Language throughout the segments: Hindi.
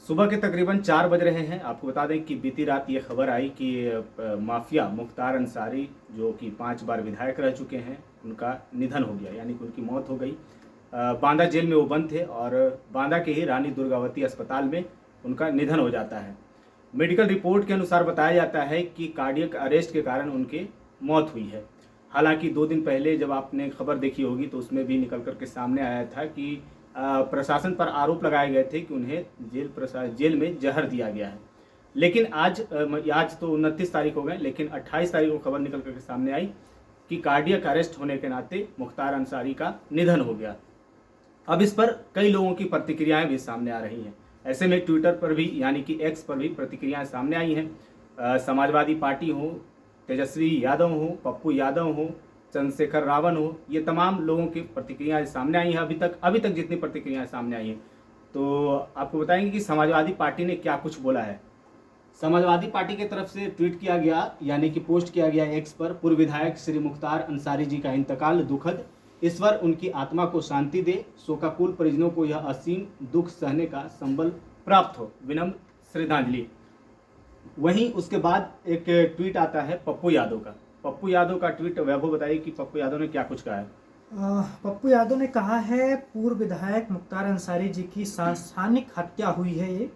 सुबह के तकरीबन 4 बज रहे हैं। आपको बता दें कि बीती रात ये खबर आई कि माफिया मुख्तार अंसारी जो कि 5 बार विधायक रह चुके हैं, उनका निधन हो गया, यानी कि उनकी मौत हो गई। बांदा जेल में वो बंद थे और बांदा के ही रानी दुर्गावती अस्पताल में उनका निधन हो जाता है। मेडिकल रिपोर्ट के अनुसार बताया जाता है कि कार्डियक अरेस्ट के कारण उनकी मौत हुई है। हालांकि 2 दिन पहले जब आपने खबर देखी होगी तो उसमें भी निकल कर के सामने आया था कि प्रशासन पर आरोप लगाए गए थे कि उन्हें जेल में जहर दिया गया है। लेकिन आज तो 29 तारीख हो गए, लेकिन 28 तारीख को खबर निकल कर के सामने आई कि कार्डियक अरेस्ट होने के नाते मुख्तार अंसारी का निधन हो गया। अब इस पर कई लोगों की प्रतिक्रियाएं भी सामने आ रही हैं। ऐसे में ट्विटर पर भी, यानी कि एक्स पर भी प्रतिक्रियाएं सामने आई हैं। समाजवादी पार्टी हो, तेजस्वी यादव हो, पप्पू यादव हो, चंद्रशेखर रावण हो, ये तमाम लोगों की प्रतिक्रियाएं सामने आई हैं। अभी तक जितनी प्रतिक्रियाएं सामने आई हैं, तो आपको बताएंगे कि समाजवादी पार्टी ने क्या कुछ बोला है। समाजवादी पार्टी की तरफ से ट्वीट किया गया, यानी कि पोस्ट किया गया एक्स पर, पूर्व विधायक श्री मुख्तार अंसारी जी का इंतकाल दुखद, ईश्वर उनकी आत्मा को शांति दे, शोकाकुल परिजनों को यह असीम दुख सहने का संबल प्राप्त हो, विनम्र श्रद्धांजलि। वहीं उसके बाद एक ट्वीट आता है पप्पू यादव का। पप्पू यादव का ट्वीट वैभव बताइए कि पप्पू यादव ने क्या कुछ कहा है। पप्पू यादव ने कहा है पूर्व विधायक मुख्तार अंसारी जी की सांस्थानिक हत्या हुई है ये,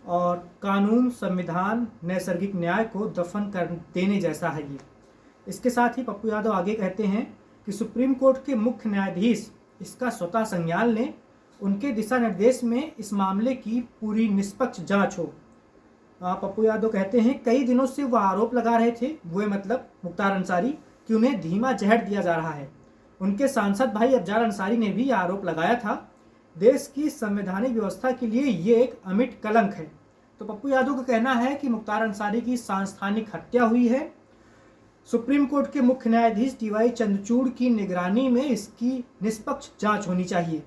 और कानून, संविधान, नैसर्गिक न्याय को दफन कर देने जैसा है ये। इसके साथ ही पप्पू यादव आगे कहते हैं कि सुप्रीम कोर्ट के मुख्य न्यायाधीश इसका स्वतः संज्ञान लें, उनके दिशा निर्देश में इस मामले की पूरी निष्पक्ष जांच हो। पप्पू यादव कहते हैं कई दिनों से वो आरोप लगा रहे थे, वो मतलब मुख्तार अंसारी, कि उन्हें धीमा जहर दिया जा रहा है। उनके सांसद भाई अफजल अंसारी ने भी आरोप लगाया था। देश की संवैधानिक व्यवस्था के लिए ये एक अमिट कलंक है। तो पप्पू यादव का कहना है कि मुख्तार अंसारी की सांस्थानिक हत्या हुई है। सुप्रीम कोर्ट के मुख्य न्यायाधीश टीवाई चंद्रचूड़ की निगरानी में इसकी निष्पक्ष जांच होनी चाहिए।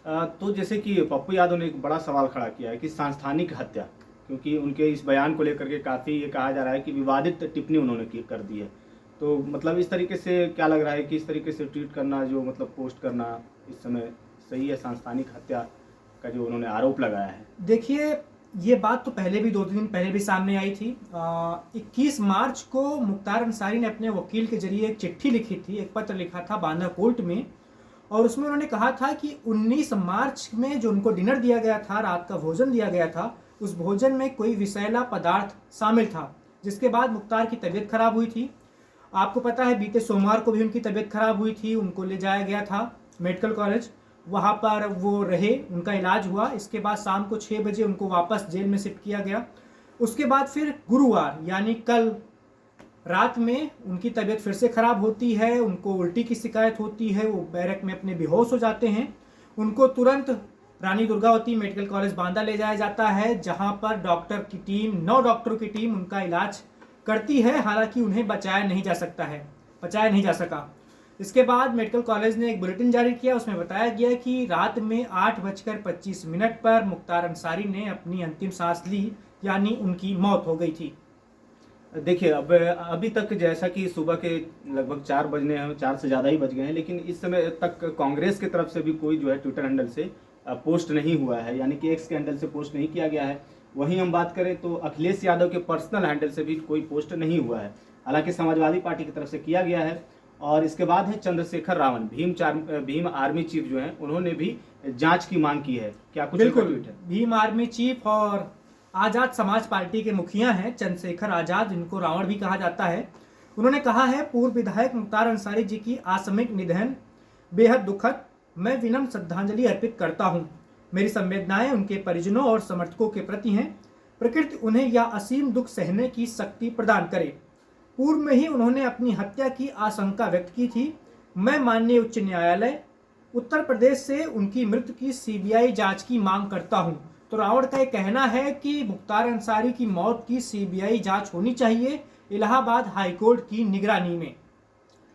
तो जैसे कि पप्पू यादव ने एक बड़ा सवाल खड़ा किया है कि सांस्थानिक हत्या, क्योंकि उनके इस बयान को लेकर के काफ़ी ये कहा जा रहा है कि विवादित टिप्पणी उन्होंने कर दी है। तो मतलब इस तरीके से क्या लग रहा है कि इस तरीके से ट्वीट करना, जो मतलब पोस्ट करना इस समय सही है, सांस्थानिक हत्या का जो उन्होंने आरोप लगाया है? देखिए, ये बात तो पहले भी 2 दिन पहले भी सामने आई थी। 21 मार्च को मुख्तार अंसारी ने अपने वकील के जरिए एक चिट्ठी लिखी थी, एक पत्र लिखा था बांदा कोर्ट में, और उसमें उन्होंने कहा था कि 19 मार्च में जो उनको डिनर दिया गया था, रात का भोजन दिया गया था, उस भोजन में कोई विषैला पदार्थ शामिल था, जिसके बाद मुख्तार की तबीयत खराब हुई थी। आपको पता है बीते सोमवार को भी उनकी तबीयत खराब हुई थी, उनको ले जाया गया था मेडिकल कॉलेज, वहाँ पर वो रहे, उनका इलाज हुआ। इसके बाद शाम को 6 बजे उनको वापस जेल में शिफ्ट किया गया। उसके बाद फिर गुरुवार यानी कल रात में उनकी तबीयत फिर से खराब होती है, उनको उल्टी की शिकायत होती है, वो बैरक में अपने बेहोश हो जाते हैं। उनको तुरंत रानी दुर्गावती मेडिकल कॉलेज बांदा ले जाया जाता है, जहां पर डॉक्टर की टीम, 9 डॉक्टरों की टीम उनका इलाज करती है। हालांकि उन्हें बचाया नहीं जा सका। इसके बाद मेडिकल कॉलेज ने एक बुलेटिन जारी किया, उसमें बताया गया कि रात में 8:25 पर मुख्तार अंसारी ने अपनी अंतिम सांस ली, यानी उनकी मौत हो गई थी। देखिए, अब अभी तक जैसा कि सुबह के लगभग 4 बजने हैं, 4 से ज़्यादा ही बज गए हैं, लेकिन इस समय तक कांग्रेस की तरफ से भी कोई जो है ट्विटर हैंडल से पोस्ट नहीं हुआ है, यानी कि एक्स के हैंडल से पोस्ट नहीं किया गया है। वहीं हम बात करें तो अखिलेश यादव के पर्सनल हैंडल से भी कोई पोस्ट नहीं हुआ है, हालांकि समाजवादी पार्टी की तरफ से किया गया है। और इसके बाद है चंद्रशेखर रावण, भीम आर्मी चीफ जो हैं, उन्होंने भी जांच की मांग की है। क्या कुछ ट्वीट है? भीम आर्मी चीफ और आजाद समाज पार्टी के मुखिया हैं चंद्रशेखर आजाद, जिनको रावण भी कहा जाता है। उन्होंने कहा है पूर्व विधायक मुख्तार अंसारी जी की आकस्मिक निधन बेहद दुखद, मैं विनम्र श्रद्धांजलि अर्पित करता हूं। मेरी संवेदनाएं उनके परिजनों और समर्थकों के प्रति हैं। प्रकृति उन्हें यह असीम दुख सहने की शक्ति प्रदान करे। पूर्व में ही उन्होंने अपनी हत्या की आशंका व्यक्त की थी। मैं माननीय उच्च न्यायालय उत्तर प्रदेश से उनकी मृत्यु की सीबीआई जांच की मांग करता हूं। तो रावण का यह कहना है कि मुख्तार अंसारी की मौत की सीबीआई जांच होनी चाहिए, इलाहाबाद हाईकोर्ट की निगरानी में।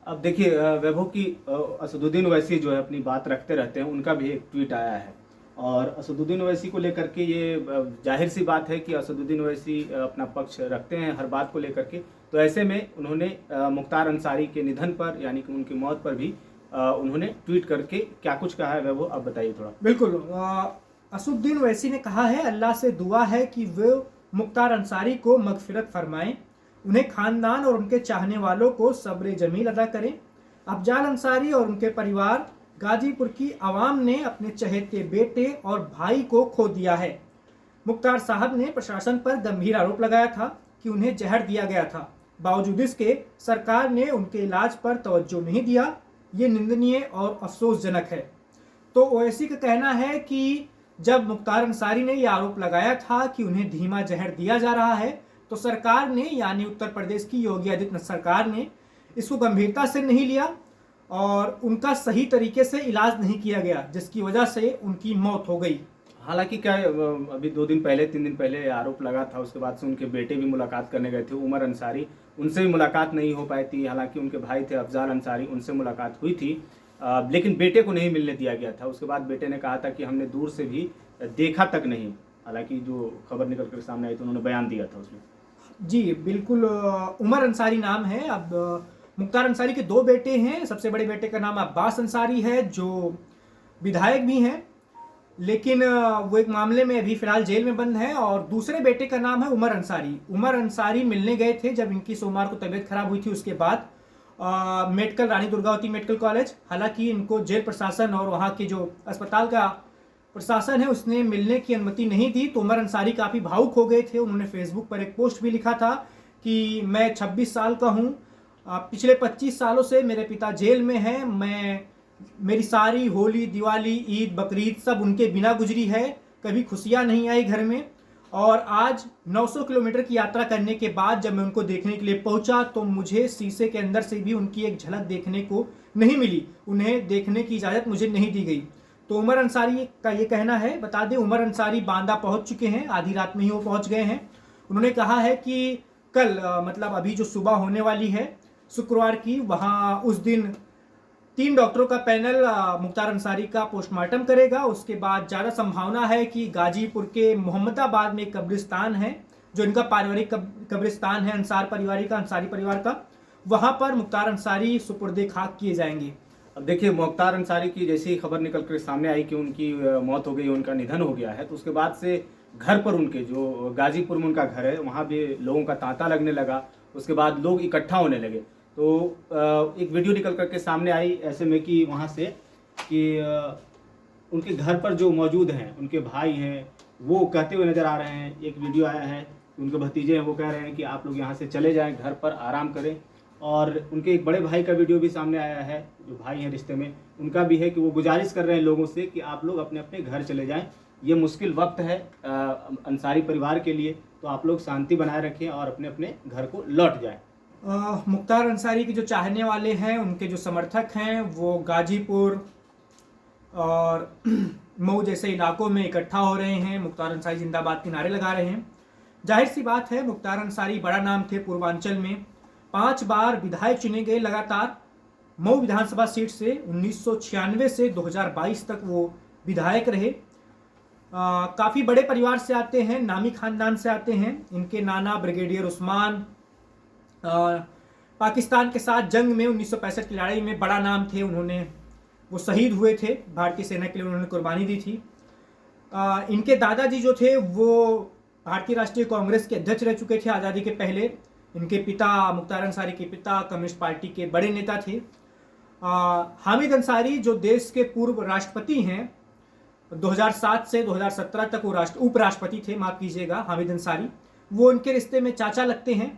अब देखिए, वैभव की असदुद्दीन ओवैसी जो है अपनी बात रखते रहते हैं, उनका भी एक ट्वीट आया है, और असदुद्दीन ओवैसी को लेकर के ये जाहिर सी बात है कि असदुद्दीन ओवैसी अपना पक्ष रखते हैं हर बात को लेकर के। तो ऐसे में उन्होंने मुख्तार अंसारी के निधन पर, यानी कि उनकी मौत पर भी उन्होंने ट्वीट करके क्या कुछ कहा है, वैभव आप बताइए थोड़ा। बिल्कुल, असुद्दीन ओवैसी ने कहा है, अल्लाह से दुआ है कि वो मुख्तार अंसारी को मगफिरत फरमाएं, उन्हें खानदान और उनके चाहने वालों को सब्र जमील अदा करें। अफजाल अंसारी और उनके परिवार, गाजीपुर की आवाम ने अपने चहेते बेटे और भाई को खो दिया है। मुख्तार साहब ने प्रशासन पर गंभीर आरोप लगाया था कि उन्हें जहर दिया गया था। बावजूद इसके सरकार ने उनके इलाज पर तवज्जो नहीं दिया। ये निंदनीय और अफसोसजनक है। तो ओवैसी का कहना है कि जब मुख्तार अंसारी ने यह आरोप लगाया था कि उन्हें धीमा जहर दिया जा रहा है, तो सरकार ने, यानी उत्तर प्रदेश की योगी आदित्यनाथ सरकार ने, इसको गंभीरता से नहीं लिया और उनका सही तरीके से इलाज नहीं किया गया, जिसकी वजह से उनकी मौत हो गई। हालांकि क्या अभी 2 दिन पहले 3 दिन पहले आरोप लगा था, उसके बाद से उनके बेटे भी मुलाकात करने गए थे, उमर अंसारी, उनसे भी मुलाकात नहीं हो पाई थी। हालांकि उनके भाई थे अफजाल अंसारी, उनसे मुलाकात हुई थी, लेकिन बेटे को नहीं मिलने दिया गया था। उसके बाद बेटे ने कहा था कि हमने दूर से भी देखा तक नहीं। हालांकि जो खबर निकल कर सामने आई तो उन्होंने बयान दिया था उसमें। जी बिल्कुल, उमर अंसारी नाम है। अब मुख्तार अंसारी के 2 बेटे हैं। सबसे बड़े बेटे का नाम अब्बास अंसारी है, जो विधायक भी हैं, लेकिन वो एक मामले में अभी फिलहाल जेल में बंद है। और दूसरे बेटे का नाम है उमर अंसारी। उमर अंसारी मिलने गए थे जब इनकी सोमवार को तबीयत खराब हुई थी, उसके बाद medical, Rani Durgavati medical college. हालांकि इनको जेल प्रशासन और वहाँ के जो अस्पताल का प्रशासन है उसने मिलने की अनुमति नहीं दी। तो उमर अंसारी काफ़ी भावुक हो गए थे। उन्होंने फेसबुक पर एक पोस्ट भी लिखा था कि मैं 26 साल का हूँ, पिछले 25 सालों से मेरे पिता जेल में हैं, मेरी सारी होली, दिवाली, ईद, बकरीद सब उनके बिना गुजरी है, कभी खुशियाँ नहीं आई घर में। और आज 900 किलोमीटर की यात्रा करने के बाद जब मैं उनको देखने के लिए पहुंचा तो मुझे शीशे के अंदर से भी उनकी एक झलक देखने को नहीं मिली, उन्हें देखने की इजाज़त मुझे नहीं दी गई। तो उमर अंसारी का ये कहना है। बता दें, उमर अंसारी बांदा पहुंच चुके हैं, आधी रात में ही वो पहुंच गए हैं। उन्होंने कहा है कि कल मतलब अभी जो सुबह होने वाली है शुक्रवार की, वहाँ उस दिन 3 डॉक्टरों का पैनल मुख्तार अंसारी का पोस्टमार्टम करेगा। उसके बाद ज़्यादा संभावना है कि गाजीपुर के मोहम्मदाबाद में एक कब्रिस्तान है, जो इनका पारिवारिक कब्रिस्तान है अंसारी परिवार का, वहाँ पर मुख्तार अंसारी सुपुर्दे खाक किए जाएंगे। अब देखिए, मुख्तार अंसारी की जैसी खबर निकल कर सामने आई कि उनकी मौत हो गई, उनका निधन हो गया है, तो उसके बाद से घर पर, उनके जो गाजीपुर में उनका घर है, वहाँ भी लोगों का तांता लगने लगा। उसके बाद लोग इकट्ठा होने लगे। तो एक वीडियो निकल करके सामने आई ऐसे में कि वहाँ से कि उनके घर पर जो मौजूद हैं, उनके भाई हैं, वो कहते हुए नज़र आ रहे हैं। एक वीडियो आया है, उनके भतीजे हैं, वो कह रहे हैं कि आप लोग यहाँ से चले जाएं, घर पर आराम करें। और उनके एक बड़े भाई का वीडियो भी सामने आया है, जो भाई हैं रिश्ते में, उनका भी है कि वो गुजारिश कर रहे हैं लोगों से कि आप लोग अपने अपने घर चले जाएं। ये मुश्किल वक्त है अंसारी परिवार के लिए, तो आप लोग शांति बनाए रखें और अपने अपने घर को लौट जाएं। मुख्तार अंसारी के जो चाहने वाले हैं, उनके जो समर्थक हैं, वो गाजीपुर और मऊ जैसे इलाकों में इकट्ठा हो रहे हैं, मुख्तार अंसारी जिंदाबाद के नारे लगा रहे हैं। जाहिर सी बात है, मुख्तार अंसारी बड़ा नाम थे पूर्वांचल में, 5 बार विधायक चुने गए लगातार। मऊ विधानसभा सीट से 1996 से 2022 तक वो विधायक रहे। काफ़ी बड़े परिवार से आते हैं, नामी खानदान से आते हैं। इनके नाना ब्रिगेडियर उस्मान पाकिस्तान के साथ जंग में 1965 की लड़ाई में बड़ा नाम थे। वो शहीद हुए थे, भारतीय सेना के लिए उन्होंने कुर्बानी दी थी। इनके दादाजी जो थे वो भारतीय राष्ट्रीय कांग्रेस के अध्यक्ष रह चुके थे आज़ादी के पहले। इनके पिता, मुख्तार अंसारी के पिता, कम्युनिस्ट पार्टी के बड़े नेता थे। हामिद अंसारी जो देश के पूर्व राष्ट्रपति हैं, 2007 से 2017 तक वो उपराष्ट्रपति थे, माफ़ कीजिएगा, हामिद अंसारी, वो इनके रिश्ते में चाचा लगते हैं।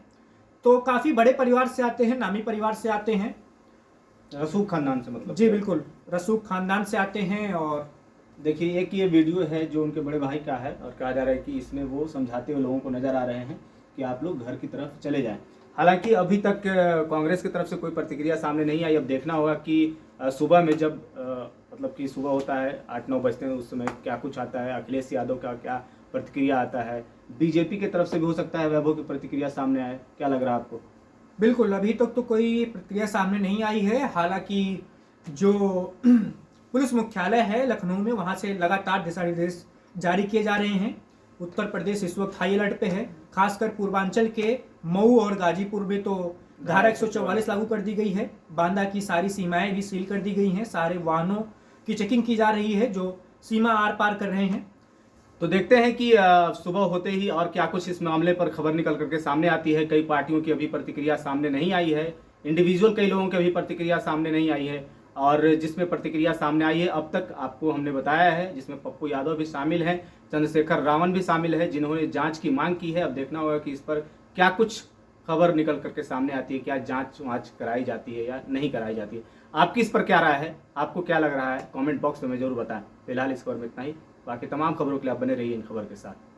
तो काफ़ी बड़े परिवार से आते हैं, नामी परिवार से आते हैं, रसूख खानदान से, मतलब। जी बिल्कुल, रसूख खानदान से आते हैं। और देखिए, एक ये वीडियो है जो उनके बड़े भाई का है और कहा जा रहा है कि इसमें वो समझाते हुए लोगों को नज़र आ रहे हैं कि आप लोग घर की तरफ चले जाएं। हालांकि अभी तक कांग्रेस की तरफ से कोई प्रतिक्रिया सामने नहीं आई। अब देखना होगा कि सुबह में जब मतलब कि सुबह होता है 8-9 बजते हैं, उस समय क्या कुछ आता है, अखिलेश यादव का क्या प्रतिक्रिया आता है, बीजेपी की तरफ से भी हो सकता है वैभव की प्रतिक्रिया सामने आए। क्या लग रहा है आपको? बिल्कुल, अभी तक तो कोई प्रतिक्रिया सामने नहीं आई है। हालांकि जो पुलिस मुख्यालय है लखनऊ में, वहाँ से लगातार दिशा निर्देश जारी किए जा रहे हैं। उत्तर प्रदेश इस वक्त हाई अलर्ट पे है, खासकर पूर्वांचल के मऊ और गाजीपुर में तो धारा 144 लागू कर दी गई है। बांदा की सारी सीमाएं भी सील कर दी गई हैं, सारे वाहनों की चेकिंग की जा रही है जो सीमा आर पार कर रहे हैं। तो देखते हैं कि सुबह होते ही और क्या कुछ इस मामले पर खबर निकल करके सामने आती है। कई पार्टियों की अभी प्रतिक्रिया सामने नहीं आई है, इंडिविजुअल कई लोगों की अभी प्रतिक्रिया सामने नहीं आई है, और जिसमें प्रतिक्रिया सामने आई है अब तक आपको हमने बताया है, जिसमें पप्पू यादव भी शामिल हैं, चंद्रशेखर रावण भी शामिल है, जिन्होंने जांच की मांग की है। अब देखना होगा कि इस पर क्या कुछ खबर निकल करके सामने आती है, क्या जांच वांच कराई जाती है या नहीं कराई जाती है। आपकी इस पर क्या राय है, आपको क्या लग रहा है, कमेंट बॉक्स में जरूर बताएं। फिलहाल इस खबर में इतना ही, बाकी तमाम खबरों के लिए आप बने रहिए इन खबर के साथ।